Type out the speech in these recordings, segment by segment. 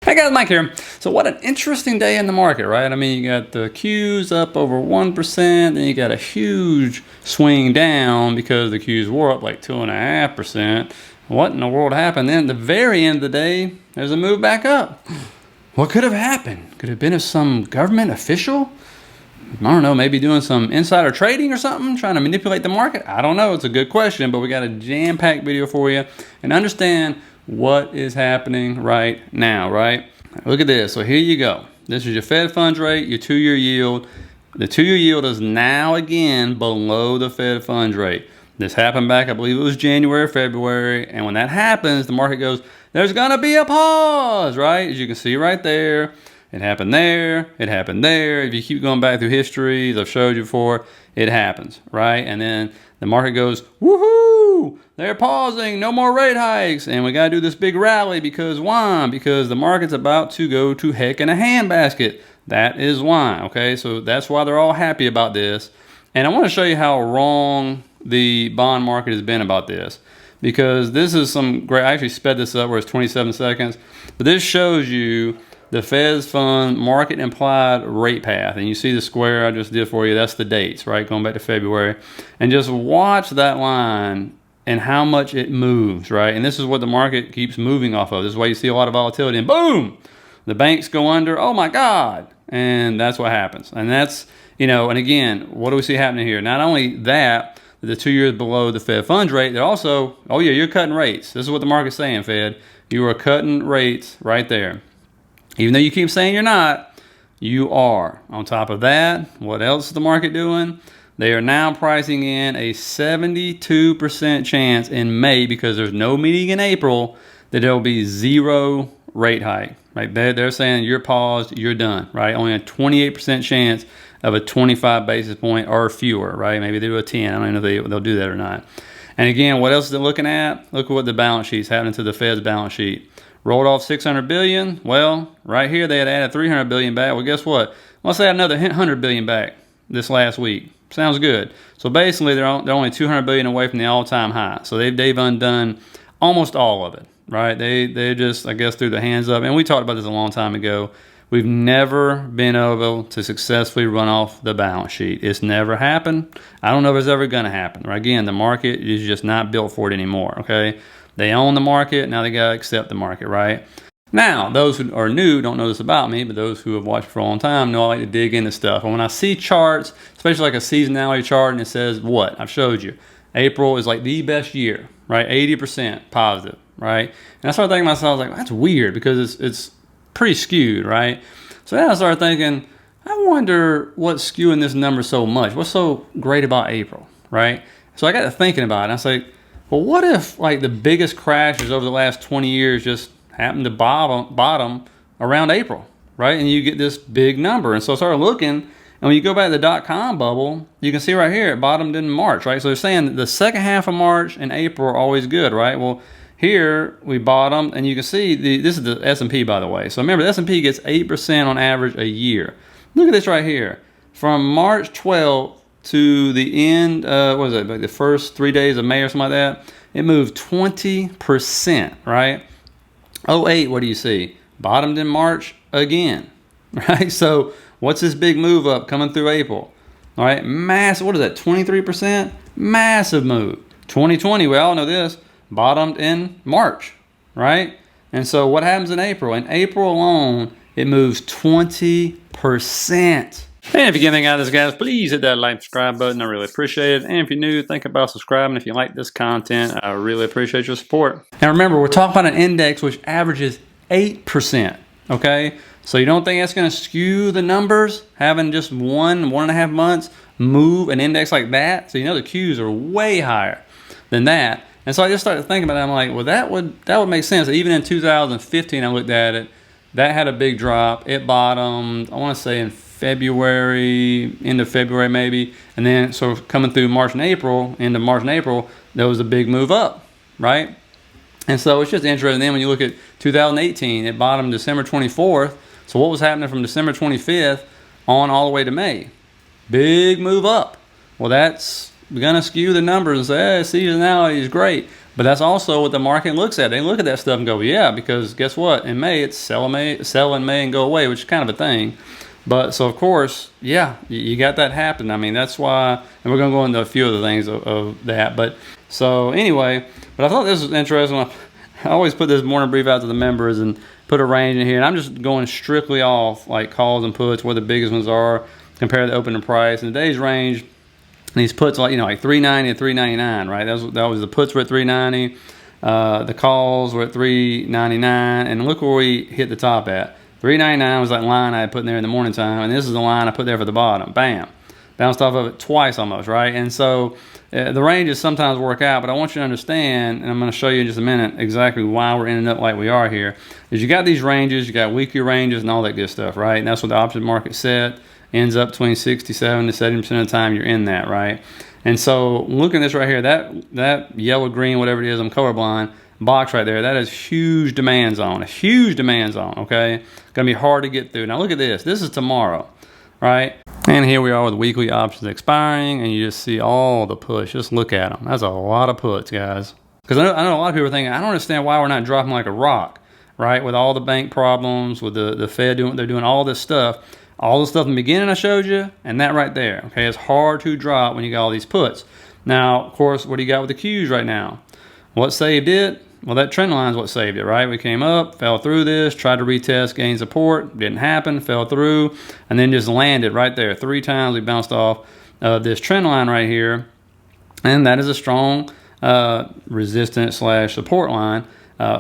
Hey guys, Mike here. So what an interesting day in the market, right? I mean, you got the Qs up over 1%, then you got a huge swing down because the Qs were up like 2.5%. What in the world happened? Then at the very end of the day, there's a move back up. What could have happened? Could it have been some government official? I don't know, maybe doing some insider trading or something, trying to manipulate the market? I don't know. It's a good question, but we got a jam-packed video for you and understand what is happening right now, right? Look at this. So here you go. This is your Fed funds rate, your 2-year yield. The 2-year yield is now again below the Fed funds rate. This happened back, I believe it was January or February. And when that happens, the market goes, there's going to be a pause, right? As you can see right there. It happened there. It happened there. If you keep going back through history, as I've showed you before, it happens, right? And then the market goes, woohoo! They're pausing. No more rate hikes. And we got to do this big rally because why? Because the market's about to go to heck in a handbasket. That is why, okay? So that's why they're all happy about this. And I want to show you how wrong the bond market has been about this. Because this is some great, I actually sped this up where it's 27 seconds. But this shows you the Fed's fund market implied rate path. And you see the square I just did for you. That's the dates, right? Going back to February. And just watch that line and how much it moves, right? And this is what the market keeps moving off of. This is why you see a lot of volatility. And boom! The banks go under. Oh my God! And that's what happens. And that's, you know, and again, what do we see happening here? Not only that, the 2 years below the Fed funds rate, they're also, oh yeah, you're cutting rates. This is what the market's saying, Fed. You are cutting rates right there. Even though you keep saying you're not, you are. On top of that, what else is the market doing? They are now pricing in a 72% chance in May, because there's no meeting in April, that there will be zero rate hike. Right? They're saying you're paused, you're done. Right? Only a 28% chance of a 25 basis point or fewer. Right? Maybe they do a 10. I don't know if they'll do that or not. And again, what else is it looking at? Look at what the balance sheet's happening to the Fed's balance sheet. Rolled off $600 billion. Well, right here they had added $300 billion back. Well, guess what? Let's add another $100 billion back this last week. Sounds good. So basically, they're only $200 billion away from the all-time high. So they've undone almost all of it, right? They just, I guess, threw their hands up. And we talked about this a long time ago. We've never been able to successfully run off the balance sheet. It's never happened. I don't know if it's ever going to happen. Right? Again, the market is just not built for it anymore. Okay. They own the market. Now they got to accept the market, right? Now, those who are new don't know this about me, but those who have watched for a long time know I like to dig into stuff. And when I see charts, especially like a seasonality chart, and it says what? I've showed you. April is like the best year, right? 80% positive, right? And I started thinking to myself, like, that's weird because it's pretty skewed, right? So then I started thinking, I wonder what's skewing this number so much. What's so great about April, right? So I got to thinking about it, and I was like, well, what if like the biggest crashes over the last 20 years just happened to bottom around April, right? And you get this big number. And so I started looking, and when you go back to the dot-com bubble, you can see right here it bottomed in March, right? So they're saying that the second half of March and April are always good, right? Well, here we bottomed, and you can see this is the S&P, by the way. So remember, the S&P gets 8% on average a year. Look at this right here. From March 12th to the end, what is it, like the first 3 days of May or something like that, it moved 20%, right? 08, what do you see? Bottomed in March again, right? So what's this big move up coming through April? All right, massive, what is that, 23%? Massive move. 2020, we all know this, bottomed in March, right? And so what happens in April? In April alone, it moves 20%. And if you get anything out of this, guys, please hit that like and subscribe button. I really appreciate it. And if you're new, think about subscribing. If you like this content, I really appreciate your support. Now remember, we're talking about an index which averages 8%, okay? So you don't think that's going to skew the numbers, having just 1.5 months move an index like that? So you know the Qs are way higher than that. And so I just started thinking about it. I'm like, well, that would make sense. Even in 2015, I looked at it. That had a big drop. It bottomed, I want to say in February, end of February maybe, and then so coming through March and April, end of March and April, there was a big move up, right? And so it's just interesting. Then when you look at 2018, it bottomed December 24th. So what was happening from December 25th on all the way to May? Big move up. Well, that's gonna skew the numbers and say, hey, seasonality is great. But that's also what the market looks at. They look at that stuff and go, yeah, because guess what? In May, it's sell in May and go away, which is kind of a thing. But so, of course, yeah, you got that happening. I mean, that's why, and we're going to go into a few of the things of that. But so anyway, but I thought this was interesting. I always put this morning brief out to the members and put a range in here. And I'm just going strictly off like calls and puts, where the biggest ones are, compare the opening price. And today's range, these puts like, like 390 and 399, right? That was the puts were at 390, the calls were at 399, and look where we hit the top at. 399 was that line I had put in there in the morning time, and this is the line I put there for the bottom. Bam, bounced off of it twice almost, right? And so the ranges sometimes work out, but I want you to understand, and I'm going to show you in just a minute exactly why we're ending up like we are here. Is you got these ranges, you got weekly ranges, and all that good stuff, right? And that's what the option market set. Ends up between 67 to 70% of the time you're in that, right? And so looking at this right here, that yellow, green, whatever it is, I'm colorblind, box right there, that is huge demand zone, a huge demand zone, okay? Gonna be hard to get through. Now look at this. This is tomorrow, right? And here we are with weekly options expiring, and you just see all the push. Just look at them. That's a lot of puts, guys. Because I know a lot of people are thinking, I don't understand why we're not dropping like a rock, right? With all the bank problems, with the Fed doing what they're doing, all this stuff. All the stuff in the beginning I showed you, and that right there, okay? It's hard to drop when you got all these puts. Now, of course, what do you got with the Qs right now? What saved it? Well, that trend line is what saved it, right? We came up, fell through this, tried to retest, gain support, didn't happen, fell through, and then just landed right there. 3 times we bounced off this trend line right here, and that is a strong resistance / support line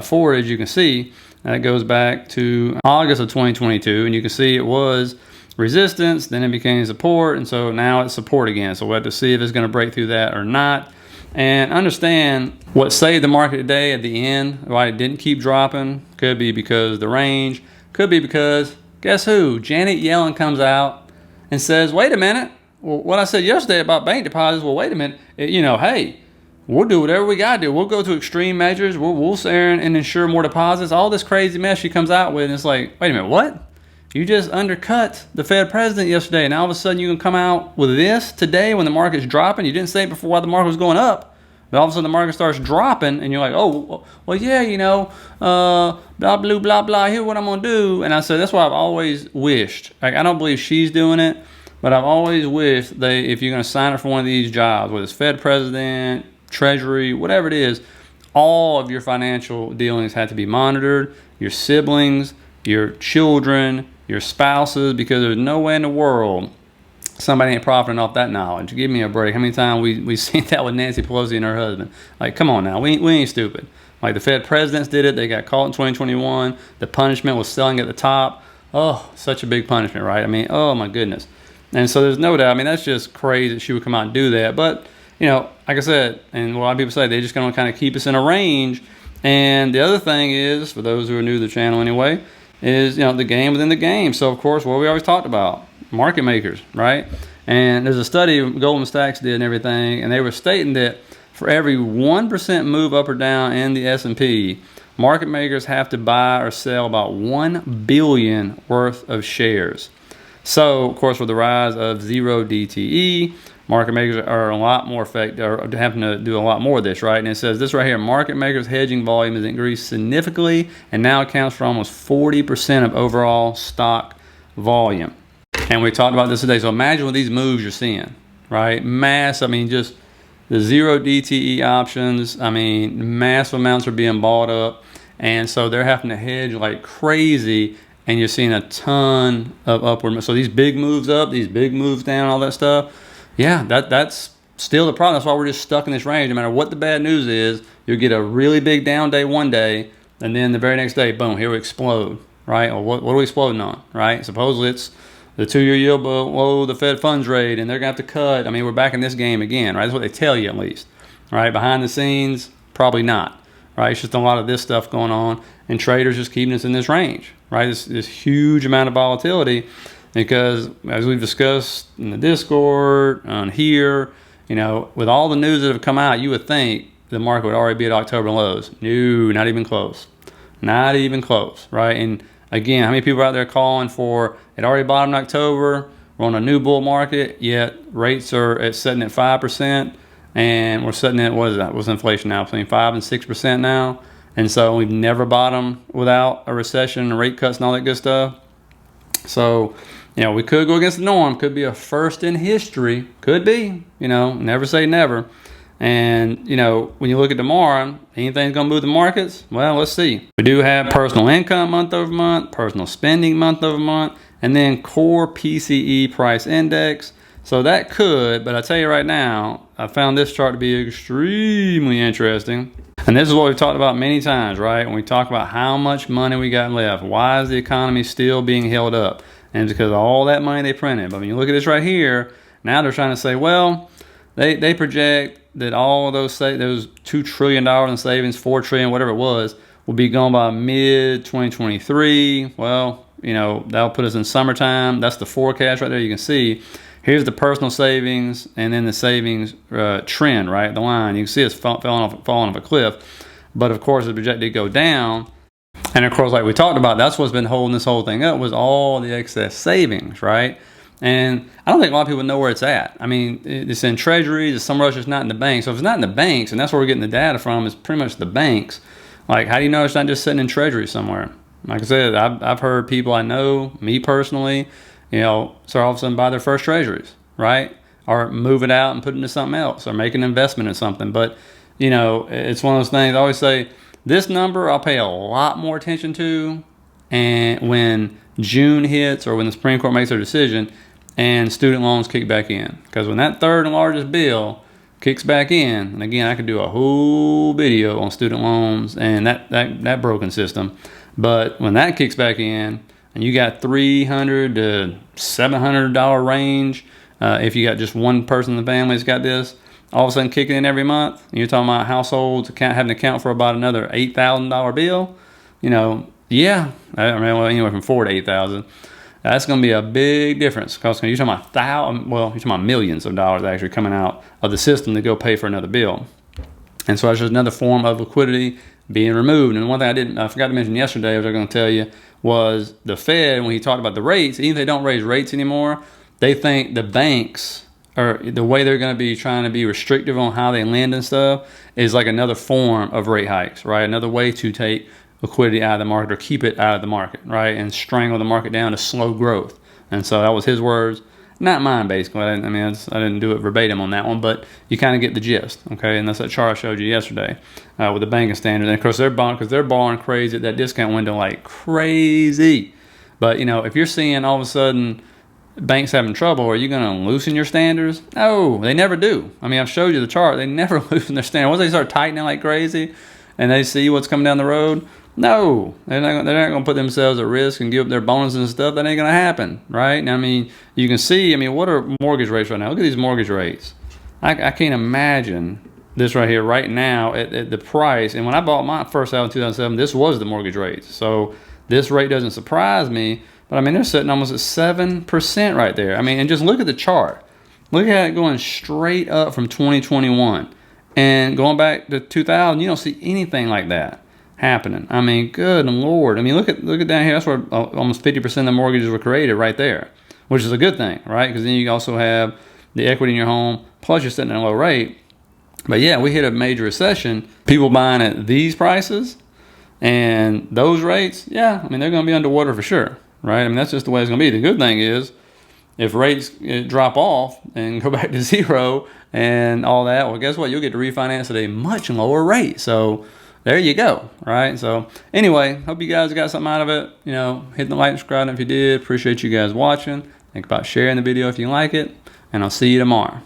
for it, as you can see. That goes back to August of 2022, and you can see it was resistance, then it became support, and so now it's support again. So we'll have to see if it's going to break through that or not. And understand what saved the market today at the end, why it didn't keep dropping. Could be because the range, could be because, guess who? Janet Yellen comes out and says, wait a minute, well, what I said yesterday about bank deposits, well, wait a minute, hey, we'll do whatever we got to do. We'll go to extreme measures. We'll sit there and ensure more deposits. All this crazy mess she comes out with, and it's like, wait a minute, what? You just undercut the Fed president yesterday, and all of a sudden you can come out with this today when the market's dropping. You didn't say it before while the market was going up, but all of a sudden the market starts dropping, and you're like, oh, well, yeah, blah, blah, blah, blah, here's what I'm going to do. And I said, that's why I've always wished. Like, I don't believe she's doing it, but I've always wished if you're going to sign up for one of these jobs, whether it's Fed president, Treasury, whatever it is, all of your financial dealings have to be monitored. Your siblings, your children, your spouses, because there's no way in the world somebody ain't profiting off that knowledge. Give me a break. How many times we seen that with Nancy Pelosi and her husband? Like, come on now, we ain't stupid. Like the Fed presidents did it. They got caught in 2021. The punishment was selling at the top. Oh, such a big punishment, right? I mean, oh my goodness. And so there's no doubt. I mean, that's just crazy that she would come out and do that. But like I said, and a lot of people say they're just going to kind of keep us in a range. And the other thing is, for those who are new to the channel anyway, is the game within the game. So of course, what we always talked about, market makers, right? And there's a study Goldman Sachs did and everything, and they were stating that for every 1% move up or down in the S&P, market makers have to buy or sell about 1 billion worth of shares. So of course, with the rise of 0DTE, market makers are a lot more effective, or having to do a lot more of this, right? And it says this right here, market makers hedging volume has increased significantly and now accounts for almost 40% of overall stock volume. And we talked about this today. So imagine what these moves you're seeing, right? Just the 0DTE options, massive amounts are being bought up. And so they're having to hedge like crazy, and you're seeing a ton of upward. So these big moves up, these big moves down, all that stuff. Yeah, that's still the problem. That's why we're just stuck in this range. No matter what the bad news is, you'll get a really big down day one day, and then the very next day, boom, here we explode, right? Or what are we exploding on, right? Supposedly it's the 2-year yield below the Fed funds rate, and they're going to have to cut. We're back in this game again, right? That's what they tell you at least, right? Behind the scenes, probably not, right? It's just a lot of this stuff going on, and traders just keeping us in this range, right? This huge amount of volatility. Because as we've discussed in the Discord, on here, with all the news that have come out, you would think the market would already be at October lows. No, not even close. Not even close, right? And again, how many people are out there calling for it already bottomed in October, we're on a new bull market, yet rates are sitting at 5%, and we're sitting at, what is that? What's inflation now? Between 5 and 6% now. And so we've never bottomed without a recession and rate cuts and all that good stuff. So, you know, we could go against the norm. Could be a first in history. Could be. You know, never say never. And, you know, when you look at tomorrow, anything's going to move the markets? Well, let's see. We do have personal income month over month, personal spending month over month, and then core PCE price index. So that could, but I tell you right now, I found this chart to be extremely interesting. And this is what we've talked about many times, right? When we talk about how much money we got left, why is the economy still being held up? And it's because of all that money they printed. But when you look at this right here, now they're trying to say, well, they project that all of those $2 trillion in savings, $4 trillion, whatever it was, will be gone by mid 2023. Well, you know, that'll put us in summertime. That's the forecast right there. You can see here's the personal savings and then the savings trend, right? The line. You can see it's falling off a cliff. But of course, it's projected to go down. And of course, like we talked about, that's what's been holding this whole thing up was all the excess savings, right? And I don't think a lot of people know where it's at. I mean, it's in treasuries, it's somewhere else, it's not in the banks. So if it's not in the banks, and that's where we're getting the data from, is pretty much the banks. Like, how do you know it's not just sitting in treasuries somewhere? Like I said, I've heard people I know, me personally, you know, so all of a sudden buy their first treasuries, right? Or move it out and put it into something else or make an investment in something. But, you know, it's one of those things I always say, this number I'll pay a lot more attention to, and when June hits or when the Supreme Court makes their decision and student loans kick back in. Because when that third and largest bill kicks back in, and again, I could do a whole video on student loans and that broken system. But when that kicks back in, and you got $300 to $700 range, if you got just one person in the family that's got this, all of a sudden kicking in every month, and you're talking about households having to account for about another $8,000 bill, you know, yeah, I mean, well, anywhere from $4,000 to $8,000. That's going to be a big difference because you're talking about you're talking about millions of dollars actually coming out of the system to go pay for another bill. And so that's just another form of liquidity being removed. And one thing I forgot to mention yesterday, which I was going to tell you, was the Fed, when he talked about the rates, even if they don't raise rates anymore, they think the banks, or the way they're going to be trying to be restrictive on how they lend and stuff, is like another form of rate hikes, right? Another way to take liquidity out of the market or keep it out of the market, right? And strangle the market down to slow growth. And so that was his words, not mine, basically. I didn't do it verbatim on that one, but you kind of get the gist, okay? And that's that chart I showed you yesterday with the banking standards. And of course, they're borrowing crazy at that discount window like crazy. But, you know, if you're seeing all of a sudden banks having trouble, are you going to loosen your standards? No, they never do. I mean, I've showed you the chart. They never loosen their standards. Once they start tightening like crazy and they see what's coming down the road, no, they're not going to put themselves at risk and give up their bonuses and stuff. That ain't going to happen, right? And I mean, you can see, I mean, what are mortgage rates right now? Look at these mortgage rates. I can't imagine this right here right now at the price. And when I bought my first house in 2007, this was the mortgage rates. So this rate doesn't surprise me. But I mean, they're sitting almost at 7% right there. I mean, and just look at the chart. Look at it going straight up from 2021. And going back to 2000, you don't see anything like that happening. I mean, good Lord. I mean, look at down here. That's where almost 50% of the mortgages were created right there, which is a good thing, right? Because then you also have the equity in your home, plus you're sitting at a low rate. But yeah, we hit a major recession. People buying at these prices and those rates, yeah, I mean, they're going to be underwater for sure, right? I mean, that's just the way it's going to be. The good thing is, if rates drop off and go back to zero and all that, well, guess what? You'll get to refinance at a much lower rate. So there you go, right? So anyway, hope you guys got something out of it. You know, hit the like and subscribe if you did. Appreciate you guys watching. Think about sharing the video if you like it. And I'll see you tomorrow.